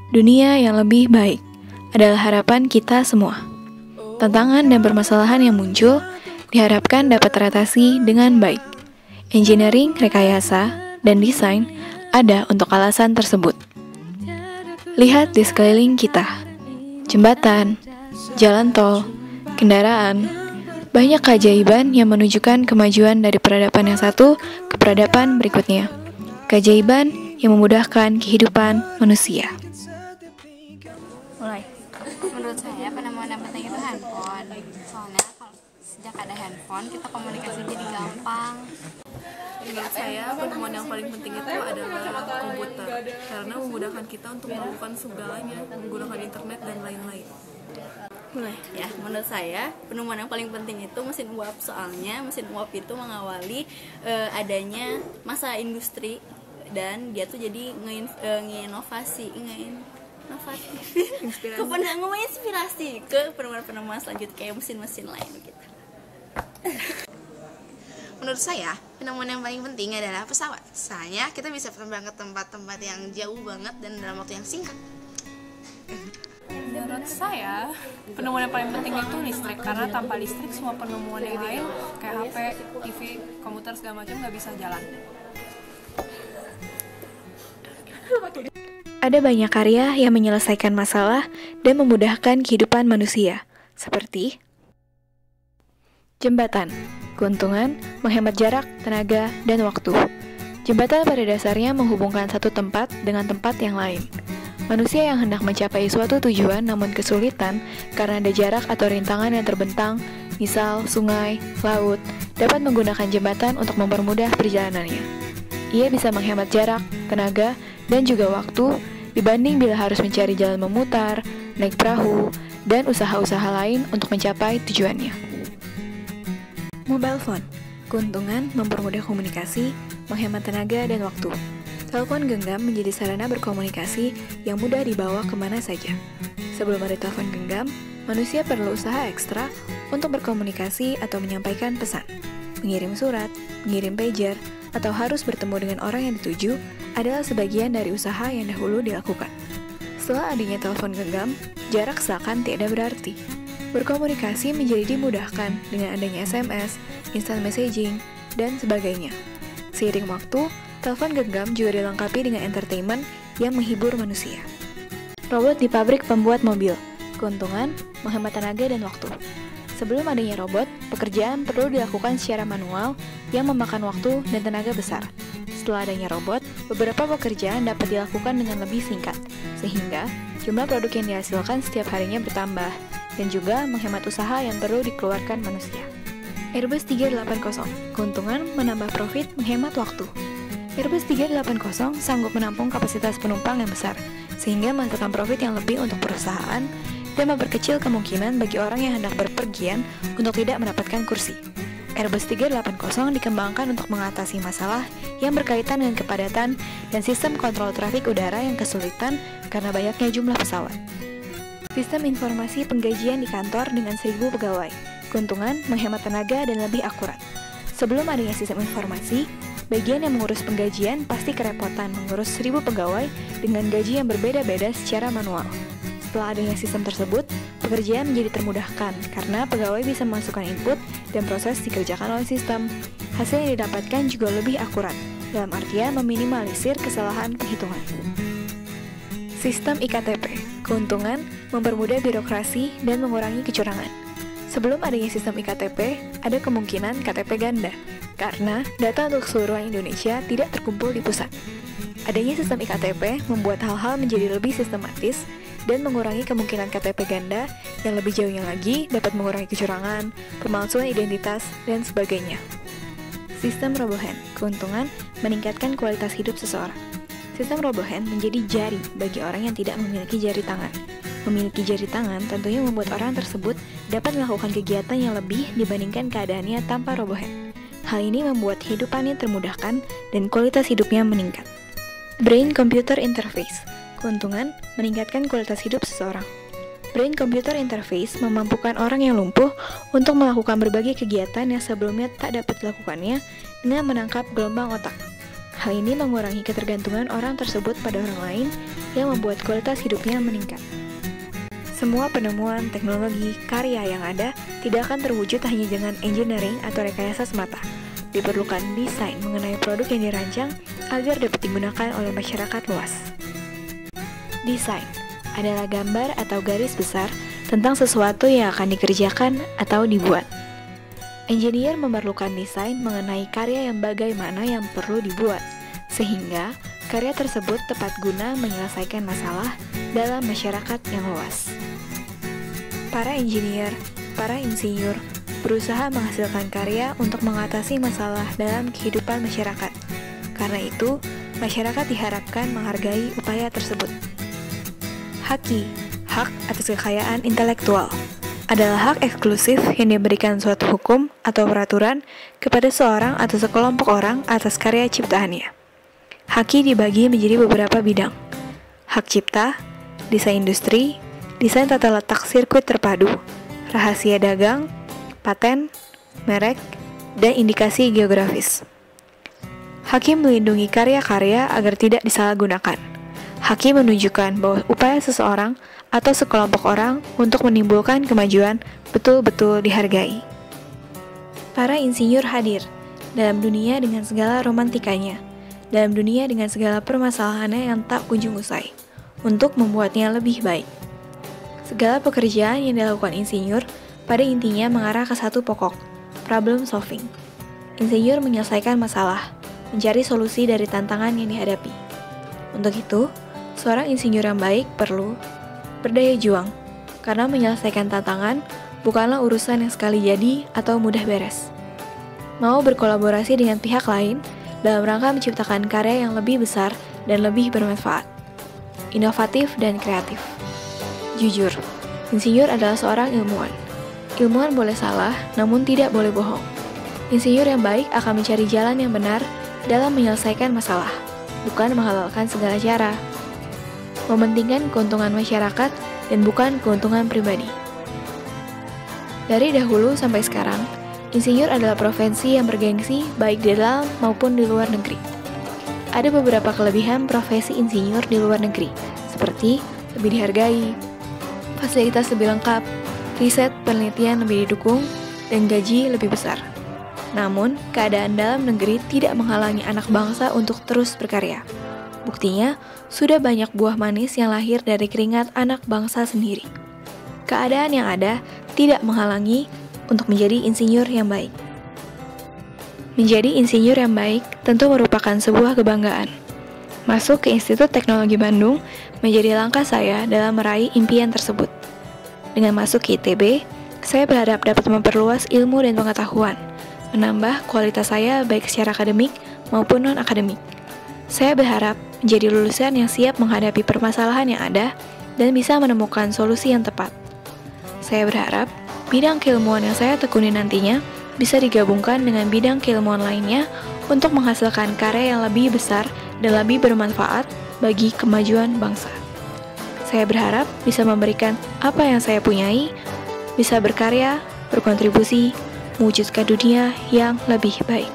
Dunia yang lebih baik adalah harapan kita semua. Tantangan dan permasalahan yang muncul diharapkan dapat teratasi dengan baik. Engineering, rekayasa, dan desain ada untuk alasan tersebut. Lihat di sekeliling kita. Jembatan, jalan tol, kendaraan, banyak keajaiban yang menunjukkan kemajuan dari peradaban yang satu ke peradaban berikutnya. Keajaiban yang memudahkan kehidupan manusia. Mulai. Menurut saya penemuan yang penting itu handphone. Soalnya kalau sejak ada handphone kita komunikasi jadi gampang. Menurut saya penemuan yang paling penting itu adalah komputer karena memudahkan kita untuk melakukan segalanya menggunakan internet dan lain-lain. Mulai. Ya, menurut saya penemuan yang paling penting itu mesin uap. Soalnya mesin uap itu mengawali adanya masa industri dan dia tuh jadi ngeinovasi, menginspirasi ke penemuan-penemuan selanjutnya kayak mesin-mesin lain gitu. Menurut saya, penemuan yang paling penting adalah pesawat. Soalnya kita bisa terbang ke tempat-tempat yang jauh banget dan dalam waktu yang singkat. Menurut saya penemuan yang paling penting itu listrik karena tanpa listrik semua penemuan yang lain kayak HP, TV, komputer segala macam nggak bisa jalan. Ada banyak karya yang menyelesaikan masalah dan memudahkan kehidupan manusia, seperti jembatan, keuntungan, menghemat jarak, tenaga, dan waktu. Jembatan pada dasarnya menghubungkan satu tempat dengan tempat yang lain. Manusia yang hendak mencapai suatu tujuan namun kesulitan karena ada jarak atau rintangan yang terbentang, misal sungai, laut, dapat menggunakan jembatan untuk mempermudah perjalanannya. Ia bisa menghemat jarak, tenaga, dan juga waktu dibanding bila harus mencari jalan memutar, naik perahu, dan usaha-usaha lain untuk mencapai tujuannya. Mobile phone, keuntungan mempermudah komunikasi, menghemat tenaga dan waktu. Telepon genggam menjadi sarana berkomunikasi yang mudah dibawa kemana saja. Sebelum ada telepon genggam, manusia perlu usaha ekstra untuk berkomunikasi atau menyampaikan pesan. Mengirim surat, mengirim pager, atau harus bertemu dengan orang yang dituju adalah sebagian dari usaha yang dahulu dilakukan. Setelah adanya telepon genggam, jarak seakan tidak berarti. Berkomunikasi menjadi dimudahkan dengan adanya SMS, instant messaging, dan sebagainya. Seiring waktu, telepon genggam juga dilengkapi dengan entertainment yang menghibur manusia. Robot di pabrik pembuat mobil, keuntungan, menghemat tenaga dan waktu. Sebelum adanya robot, pekerjaan perlu dilakukan secara manual yang memakan waktu dan tenaga besar. Setelah adanya robot, beberapa pekerjaan dapat dilakukan dengan lebih singkat, sehingga jumlah produk yang dihasilkan setiap harinya bertambah, dan juga menghemat usaha yang perlu dikeluarkan manusia. Airbus 380, keuntungan menambah profit menghemat waktu. Airbus 380 sanggup menampung kapasitas penumpang yang besar, sehingga menghasilkan profit yang lebih untuk perusahaan dan memperkecil kemungkinan bagi orang yang hendak berpergian untuk tidak mendapatkan kursi. Airbus 380 dikembangkan untuk mengatasi masalah yang berkaitan dengan kepadatan dan sistem kontrol trafik udara yang kesulitan karena banyaknya jumlah pesawat. Sistem informasi penggajian di kantor dengan 1.000 pegawai, keuntungan menghemat tenaga dan lebih akurat. Sebelum adanya sistem informasi, bagian yang mengurus penggajian pasti kerepotan mengurus 1.000 pegawai dengan gaji yang berbeda-beda secara manual. Setelah adanya sistem tersebut, pekerjaan menjadi termudahkan karena pegawai bisa memasukkan input dan proses dikerjakan oleh sistem. Hasil yang didapatkan juga lebih akurat, dalam artian meminimalisir kesalahan penghitungan. Sistem IKTP, keuntungan mempermudah birokrasi dan mengurangi kecurangan. Sebelum adanya sistem IKTP, ada kemungkinan KTP ganda, karena data untuk keseluruhan Indonesia tidak terkumpul di pusat. Adanya sistem IKTP membuat hal-hal menjadi lebih sistematis dan mengurangi kemungkinan KTP ganda yang lebih jauhnya lagi dapat mengurangi kecurangan, pemalsuan identitas, dan sebagainya. Sistem RoboHand, keuntungan meningkatkan kualitas hidup seseorang. Sistem RoboHand menjadi jari bagi orang yang tidak memiliki jari tangan. Memiliki jari tangan tentunya membuat orang tersebut dapat melakukan kegiatan yang lebih dibandingkan keadaannya tanpa RoboHand. Hal ini membuat hidupannya termudahkan dan kualitas hidupnya meningkat. Brain-computer interface, keuntungan meningkatkan kualitas hidup seseorang. Brain-computer interface memampukan orang yang lumpuh untuk melakukan berbagai kegiatan yang sebelumnya tak dapat dilakukannya dengan menangkap gelombang otak. Hal ini mengurangi ketergantungan orang tersebut pada orang lain yang membuat kualitas hidupnya meningkat. Semua penemuan, teknologi, karya yang ada tidak akan terwujud hanya dengan engineering atau rekayasa semata. Diperlukan desain mengenai produk yang dirancang agar dapat digunakan oleh masyarakat luas. Desain adalah gambar atau garis besar tentang sesuatu yang akan dikerjakan atau dibuat. Engineer memerlukan desain mengenai karya yang bagaimana yang perlu dibuat, sehingga karya tersebut tepat guna menyelesaikan masalah dalam masyarakat yang luas. Para engineer, para insinyur, berusaha menghasilkan karya untuk mengatasi masalah dalam kehidupan masyarakat. Karena itu, masyarakat diharapkan menghargai upaya tersebut. Haki, hak atas kekayaan intelektual, adalah hak eksklusif yang diberikan suatu hukum atau peraturan kepada seorang atau sekelompok orang atas karya ciptaannya. Haki dibagi menjadi beberapa bidang: hak cipta, desain industri, desain tata letak sirkuit terpadu, rahasia dagang, paten, merek, dan indikasi geografis. Haki melindungi karya-karya agar tidak disalahgunakan. Haki menunjukkan bahwa upaya seseorang atau sekelompok orang untuk menimbulkan kemajuan betul-betul dihargai. Para insinyur hadir dalam dunia dengan segala romantikanya, dalam dunia dengan segala permasalahannya yang tak kunjung usai, untuk membuatnya lebih baik. Segala pekerjaan yang dilakukan insinyur pada intinya mengarah ke satu pokok, problem solving. Insinyur menyelesaikan masalah, mencari solusi dari tantangan yang dihadapi. Untuk itu, seorang insinyur yang baik perlu berdaya juang, karena menyelesaikan tantangan bukanlah urusan yang sekali jadi atau mudah beres. Mau berkolaborasi dengan pihak lain dalam rangka menciptakan karya yang lebih besar dan lebih bermanfaat, inovatif dan kreatif. Jujur, insinyur adalah seorang ilmuwan. Ilmuwan boleh salah, namun tidak boleh bohong. Insinyur yang baik akan mencari jalan yang benar dalam menyelesaikan masalah, bukan menghalalkan segala cara. Mementingkan keuntungan masyarakat dan bukan keuntungan pribadi. Dari dahulu sampai sekarang, insinyur adalah profesi yang bergengsi baik di dalam maupun di luar negeri. Ada beberapa kelebihan profesi insinyur di luar negeri, seperti lebih dihargai, fasilitas lebih lengkap, riset penelitian lebih didukung, dan gaji lebih besar. Namun, keadaan dalam negeri tidak menghalangi anak bangsa untuk terus berkarya. Buktinya, sudah banyak buah manis yang lahir dari keringat anak bangsa sendiri. Keadaan yang ada tidak menghalangi untuk menjadi insinyur yang baik. Menjadi insinyur yang baik tentu merupakan sebuah kebanggaan. Masuk ke Institut Teknologi Bandung menjadi langkah saya dalam meraih impian tersebut. Dengan masuk ke ITB, saya berharap dapat memperluas ilmu dan pengetahuan, menambah kualitas saya baik secara akademik maupun non-akademik. Saya berharap menjadi lulusan yang siap menghadapi permasalahan yang ada dan bisa menemukan solusi yang tepat. Saya berharap bidang keilmuan yang saya tekuni nantinya bisa digabungkan dengan bidang keilmuan lainnya untuk menghasilkan karya yang lebih besar dan lebih bermanfaat bagi kemajuan bangsa. Saya berharap bisa memberikan apa yang saya punyai, bisa berkarya, berkontribusi, mewujudkan dunia yang lebih baik.